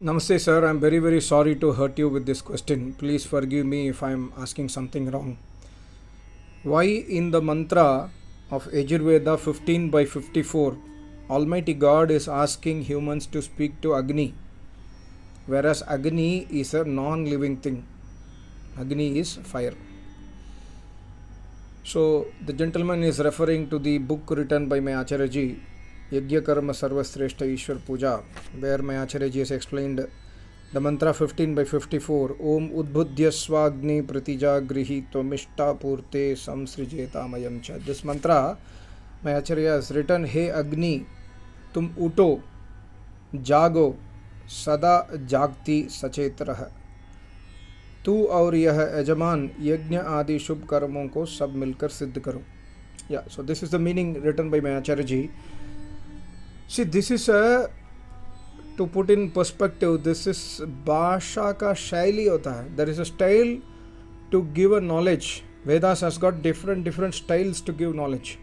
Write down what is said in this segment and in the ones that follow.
Namaste, sir. I'm very, very sorry to hurt you with this question. Please forgive me if I'm asking something wrong. Why in the mantra of Yajurveda 15 by 54, Almighty God is asking humans to speak to Agni, whereas Agni is a non living thing? Agni is fire. So, the gentleman is referring to the book written by my Acharyaji, Yajna Karma Sarvasreshta Ishwar Puja, where my Acharyaji has explained the mantra 15 by 54. Om Udbudhya Swagni Pratija Grihi Tvamishta Purte Samsrijeta Mayam Cha. This mantra, my Acharya has written, Hey Agni, tum uto, jago, sada jagti sachetrah. तू और यह यजमान यज्ञ आदि शुभ कर्मों को सब मिलकर सिद्ध करो. Yeah, so this is the meaning written by my Acharya ji. See, this is to put in perspective, this is भाषा का शैली होता है. There is a style to give a knowledge. Vedas has got different styles to give knowledge.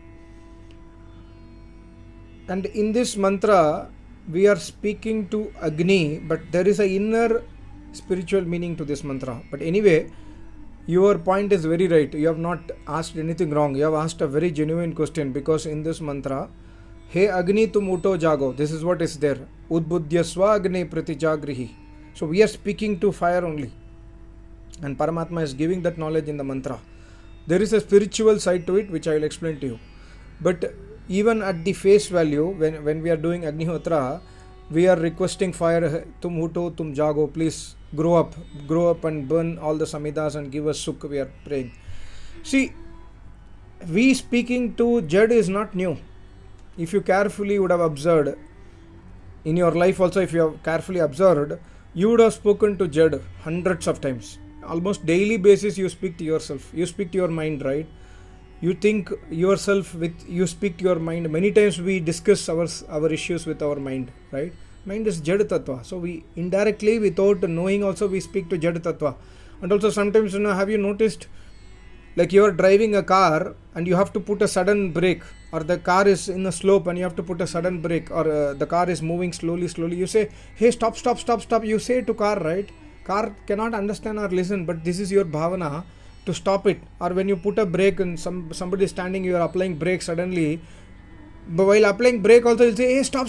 And in this mantra, we are speaking to Agni, but there is a inner spiritual meaning to this mantra. But anyway, your point is very right. You have not asked anything wrong. You have asked a very genuine question, because in this mantra, Hey Agni tum uto jago, this is what is there. Udbudhya swagni pratijagrihi. So we are speaking to fire only, and Paramatma is giving that knowledge in the mantra. There is a spiritual side to it which I will explain to you. But even at the face value, when we are doing Agnihotra, we are requesting fire, tum uto tum jago, please grow up and burn all the samidas and give us sukh. We are praying. See, we speaking to Jad is not new. If you carefully would have observed in your life also, if you have carefully observed, you would have spoken to Jad hundreds of times. Almost daily basis you speak to yourself. You speak to your mind, right? You think yourself you speak to your mind. Many times we discuss our issues with our mind, right? Mind is Jad Tattva. So we indirectly, without knowing also, we speak to Jad Tattva. And also sometimes, have you noticed, like you are driving a car and you have to put a sudden brake, or the car is in a slope and you have to put a sudden brake, or the car is moving slowly, you say, hey, stop. You say to car, right? Car cannot understand or listen, but this is your bhavana to stop it. Or when you put a brake and somebody is standing, you are applying brake suddenly, but while applying brake also you'll say, hey, stop,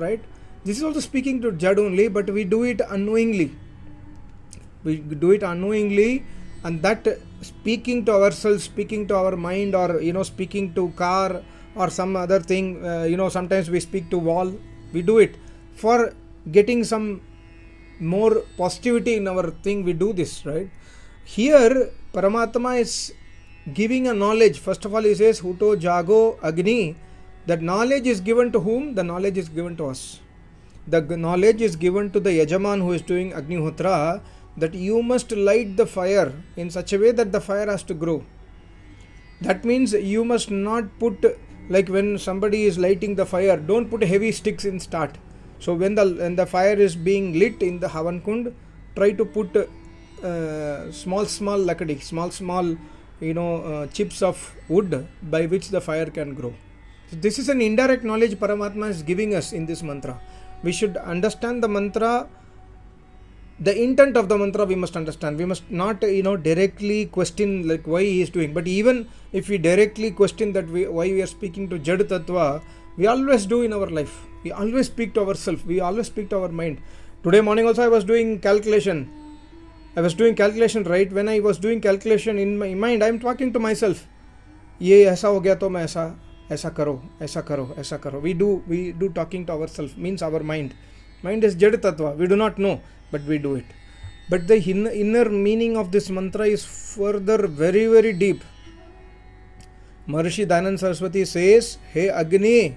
right? This is also speaking to Jad only, but we do it unknowingly. And that speaking to ourselves, speaking to our mind, or speaking to car or some other thing, sometimes we speak to wall. We do it for getting some more positivity in our thing. We do this, right? Here Paramatma is giving a knowledge. First of all, he says Huto Jago Agni. That knowledge is given to whom? The knowledge is given to us. The knowledge is given to the Yajaman who is doing Agnihotra, that you must light the fire in such a way that the fire has to grow. That means you must not put, like when somebody is lighting the fire, don't put heavy sticks in start. So when the fire is being lit in the Havan Kund, try to put small lakadi, small chips of wood by which the fire can grow. So this is an indirect knowledge Paramatma is giving us in this mantra. We should understand the mantra. The intent of the mantra we must understand. We must not directly question like why he is doing. But even if we directly question that why we are speaking to Jad Tattva, we always do in our life. We always speak to ourselves. We always speak to our mind. Today morning also I was doing calculation. Right? When I was doing calculation in my mind, I am talking to myself. ये ऐसा हो गया तो मैं ऐसा करो. We do talking to ourselves, means our mind. Mind is Jad Tattva. We do not know, but we do it. But the inner meaning of this mantra is further very, very deep. Maharishi Dayananda Saraswati says, Hey Agni.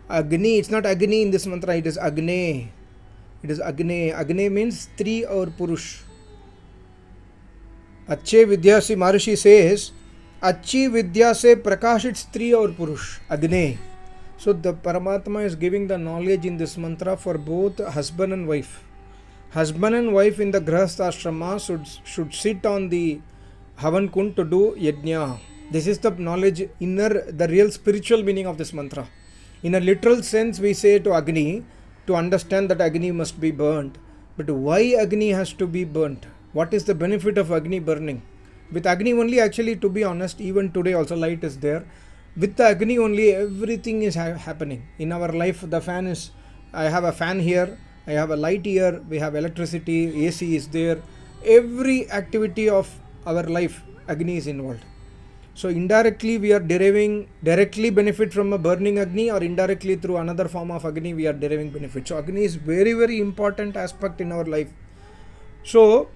Agni, it's not Agni in this mantra, it is Agni. Agni means Stri or Purush. Achhe Vidya se Maharishi says, Achhi Vidya se prakashit Stri or Purush. Agni. So the Paramatma is giving the knowledge in this mantra for both husband and wife. Husband and wife in the Grahastha Ashrama should sit on the Havan Kund to do Yajna. This is the knowledge, the real spiritual meaning of this mantra. In a literal sense, we say to Agni, to understand that Agni must be burnt. But why Agni has to be burnt? What is the benefit of Agni burning? With Agni only, actually, to be honest, even today also light is there. With the Agni only, everything is happening. In our life, the fan is, I have a fan here, I have a light here, we have electricity, AC is there. Every activity of our life, Agni is involved. So indirectly we are deriving directly benefit from a burning Agni, or indirectly through another form of Agni we are deriving benefit. So Agni is very, very important aspect in our life. So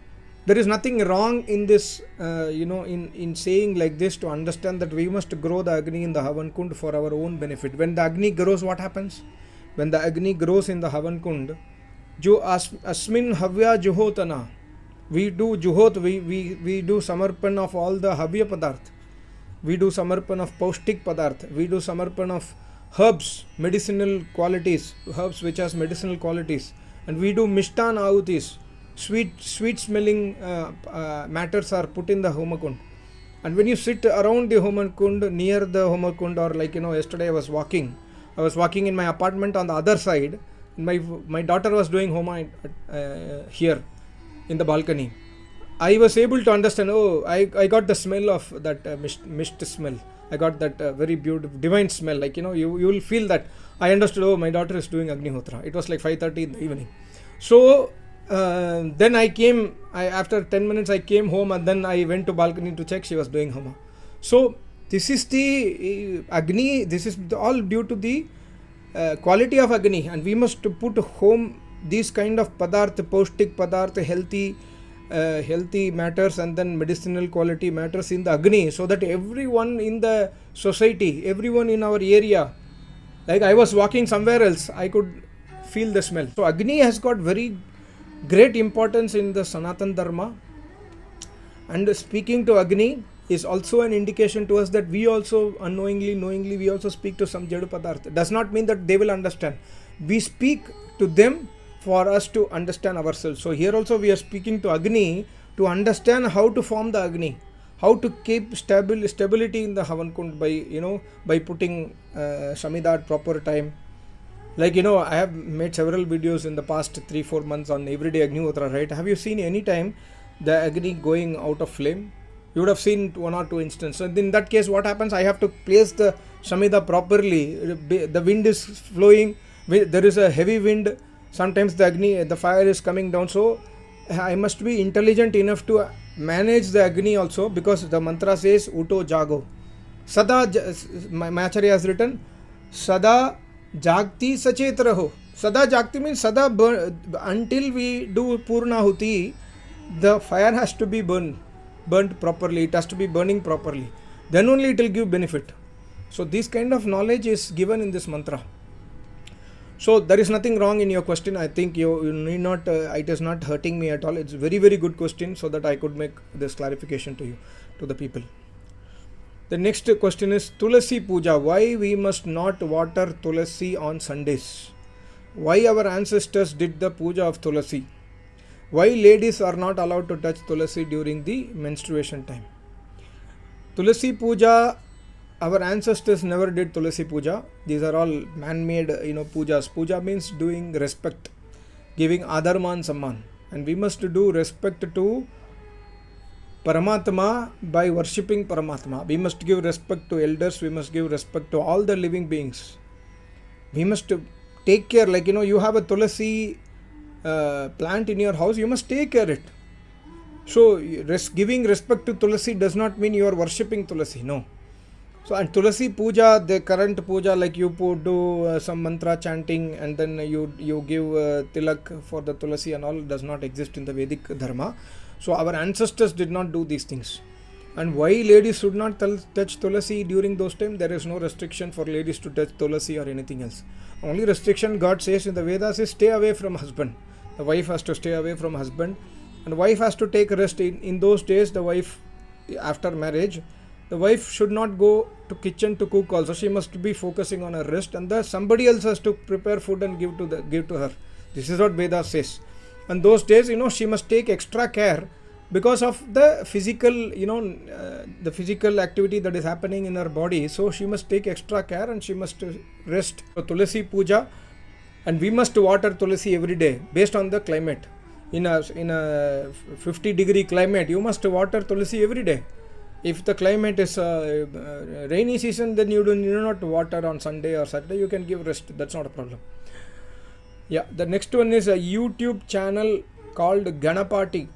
there is nothing wrong in this, in saying like this, to understand that we must grow the Agni in the Havan Kund for our own benefit. When the Agni grows, what happens? When the Agni grows in the Havan Kund, Jo Asmin Havya Juhotana, we do Juhot, we do Samarpan of all the Havya Padarth. We do Samarpan of Paustik Padarth. We do Samarpan of herbs, medicinal qualities, herbs which has medicinal qualities. And we do Mishtan Ahutis. Sweet smelling matters are put in the Homakund. And when you sit around the Homakund, near the Homakund, or like yesterday I was walking in my apartment on the other side. My daughter was doing Homa here in the balcony. I was able to understand, I got the smell of that mist smell. I got that very beautiful, divine smell. Like, you will feel that. I understood, my daughter is doing Agnihotra. It was like 5:30 in the evening. So, then I came, after 10 minutes I came home, and then I went to balcony to check she was doing Homa. So, this is the Agni, this is all due to the quality of Agni, and we must put home these kind of Padarth, Paustik Padarth, healthy matters, and then medicinal quality matters in the Agni, so that everyone in the society, everyone in our area, like I was walking somewhere else, I could feel the smell. So Agni has got very great importance in the Sanatan Dharma, and speaking to Agni is also an indication to us that we also knowingly we also speak to some Jadu Padarth. Does not mean that they will understand. We speak to them for us to understand ourselves. So here also we are speaking to Agni to understand how to form the Agni, how to keep stability in the Havan Kund by putting Samhita at proper time. Like I have made several videos in the past 3-4 months on everyday Agnihotra, right? Have you seen any time the Agni going out of flame? You would have seen 1 or 2 instances. So in that case, what happens? I have to place the Samhita properly. The wind is flowing. There is a heavy wind. Sometimes the fire is coming down. So I must be intelligent enough to manage the Agni also, because the mantra says Uto Jago. Sada, my Acharya has written, Sada Jagti Sachetraho. Sada Jagti means Sada until we do Purnahuti, the fire has to be burnt properly. It has to be burning properly. Then only it will give benefit. So this kind of knowledge is given in this mantra. So there is nothing wrong in your question. I think you need not, it is not hurting me at all. It's a very, very good question, so that I could make this clarification to you, to the people. The next question is Tulasi Puja. Why we must not water Tulasi on Sundays? Why our ancestors did the Puja of Tulasi? Why ladies are not allowed to touch Tulasi during the menstruation time? Tulasi Puja, our ancestors never did Tulasi Puja. These are all man-made, pujas. Puja means doing respect, giving Adarman Samman. And we must do respect to Paramatma by worshipping Paramatma. We must give respect to elders. We must give respect to all the living beings. We must take care, like, you have a Tulasi plant in your house, you must take care of it. So giving respect to Tulasi does not mean you are worshipping Tulasi. No. So and Tulasi Puja, the current Puja, like you do some mantra chanting, and then you give tilak for the Tulasi and all, does not exist in the Vedic Dharma. So our ancestors did not do these things. And why ladies should not touch Tulasi during those times? There is no restriction for ladies to touch Tulasi or anything else. Only restriction God says in the Vedas is stay away from husband. The wife has to stay away from husband, and wife has to take rest. In those days, the wife, after marriage, the wife should not go to kitchen to cook also. She must be focusing on her rest, and somebody else has to prepare food and give to her. This is what Vedas says. And those days, she must take extra care because of the physical, the physical activity that is happening in her body. So she must take extra care and she must rest. So Tulasi Puja, And we must water tulsi every day based on the climate. In a 50-degree climate, you must water tulsi every day. If the climate is rainy season, then you do not water on Sunday or Saturday. You can give rest. That's not a problem. Yeah, the next one is a YouTube channel called Ganapati.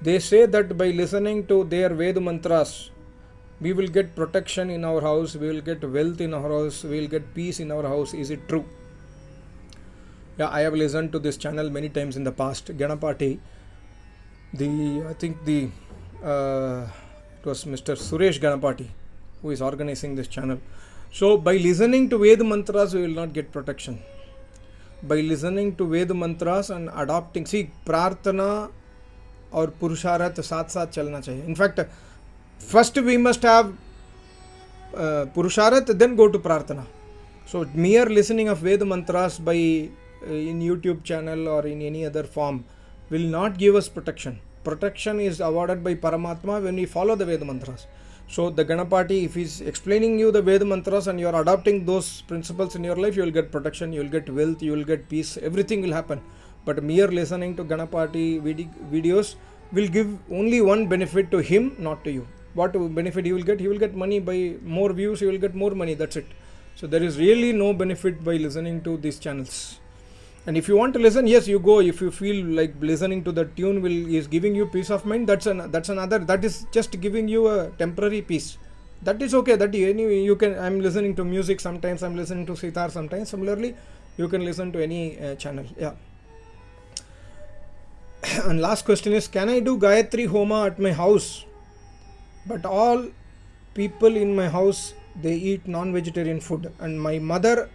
They say that by listening to their Veda mantras, we will get protection in our house, we will get wealth in our house, we will get peace in our house. Is it true? Yeah, I have listened to this channel many times in the past. Ganapati, it was Mr. Suresh Ganapati who is organizing this channel. So by listening to Veda mantras, we will not get protection. By listening to Veda mantras and adopting, see, prarthana or purusharat साथ chalna chahiye. In fact, first we must have purusharat, then go to prarthana. So mere listening of Veda mantras by in YouTube channel or in any other form will not give us protection. Protection is awarded by Paramatma when we follow the Veda mantras. So the Ganapati, if he is explaining you the Veda mantras and you are adopting those principles in your life, you will get protection, you will get wealth, you will get peace, everything will happen. But mere listening to Ganapati videos will give only one benefit to him, not to you. What benefit he will get? He will get money. By more views, he will get more money. That's it. So there is really no benefit by listening to these channels. And if you want to listen, yes, you go. If you feel like listening to the tune is giving you peace of mind, that's another. That is just giving you a temporary peace. That is okay. That you can. I'm listening to music sometimes. I'm listening to sitar sometimes. Similarly, you can listen to any channel. Yeah. And last question is: can I do Gayatri Homa at my house? But all people in my house, they eat non-vegetarian food, and my mother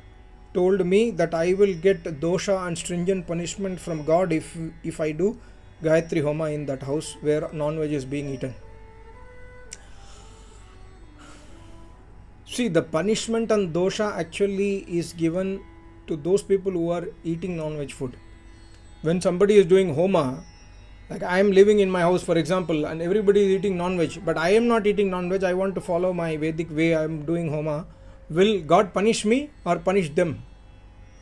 told me that I will get dosha and stringent punishment from God if I do Gayatri Homa in that house where non-veg is being eaten. See, the punishment and dosha actually is given to those people who are eating non-veg food. When somebody is doing Homa, like I am living in my house, for example, and everybody is eating non-veg, but I am not eating non-veg, I want to follow my Vedic way, I am doing Homa. Will God punish me or punish them?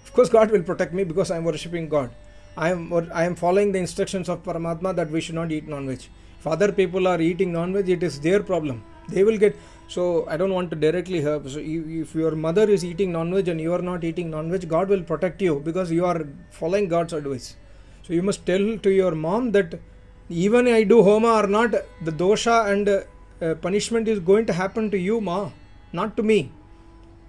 Of course, God will protect me because I am worshipping God. I am following the instructions of Paramatma that we should not eat non-veg. If other people are eating non-veg, it is their problem. They will get. So I don't want to directly help. So if your mother is eating non-veg and you are not eating non-veg, God will protect you because you are following God's advice. So you must tell to your mom that even I do Homa or not, the dosha and punishment is going to happen to you, ma, not to me.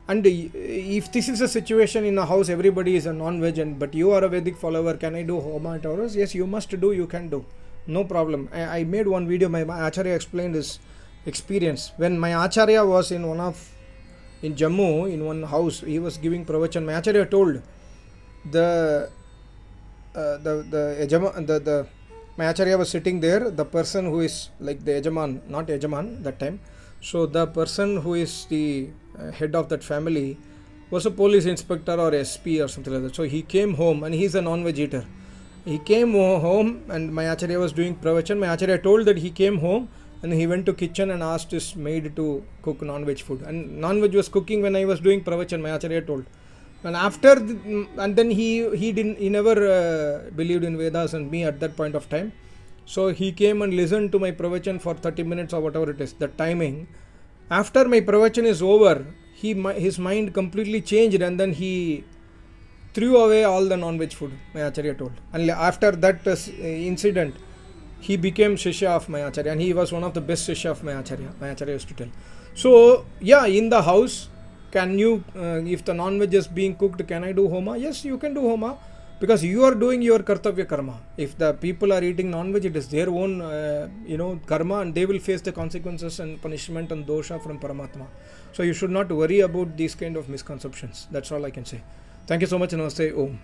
And if this is a situation in a house, everybody is a non-veg, but you are a Vedic follower, can I do Homa at ours? Yes, you must do, you can do. No problem. I made one video, my Acharya explained his experience. When my Acharya was in Jammu, in one house, he was giving pravachan. My Acharya told my Acharya was sitting there, the person who is like the Yajaman, not Yajaman that time. So the person who is the head of that family was a police inspector or SP or something like that. So he came home and he is a non-veg eater. He came home and my Acharya was doing pravachan. My Acharya told that he came home and he went to kitchen and asked his maid to cook non-veg food. And non-veg was cooking when I was doing pravachan, my Acharya told. And and then he never believed in Vedas and me at that point of time. So he came and listened to my pravachan for 30 minutes or whatever it is, the timing. After my pravachan is over, his mind completely changed and then he threw away all the non-veg food, my Acharya told. And after that incident, he became Shishya of my Acharya and he was one of the best Shishya of my Acharya used to tell. So, yeah, in the house, can you, if the non-veg is being cooked, can I do Homa? Yes, you can do Homa. Because you are doing your kartavya karma. If the people are eating non-veg, it is their own, karma, and they will face the consequences and punishment and dosha from Paramatma. So you should not worry about these kind of misconceptions. That's all I can say. Thank you so much. Namaste. Om.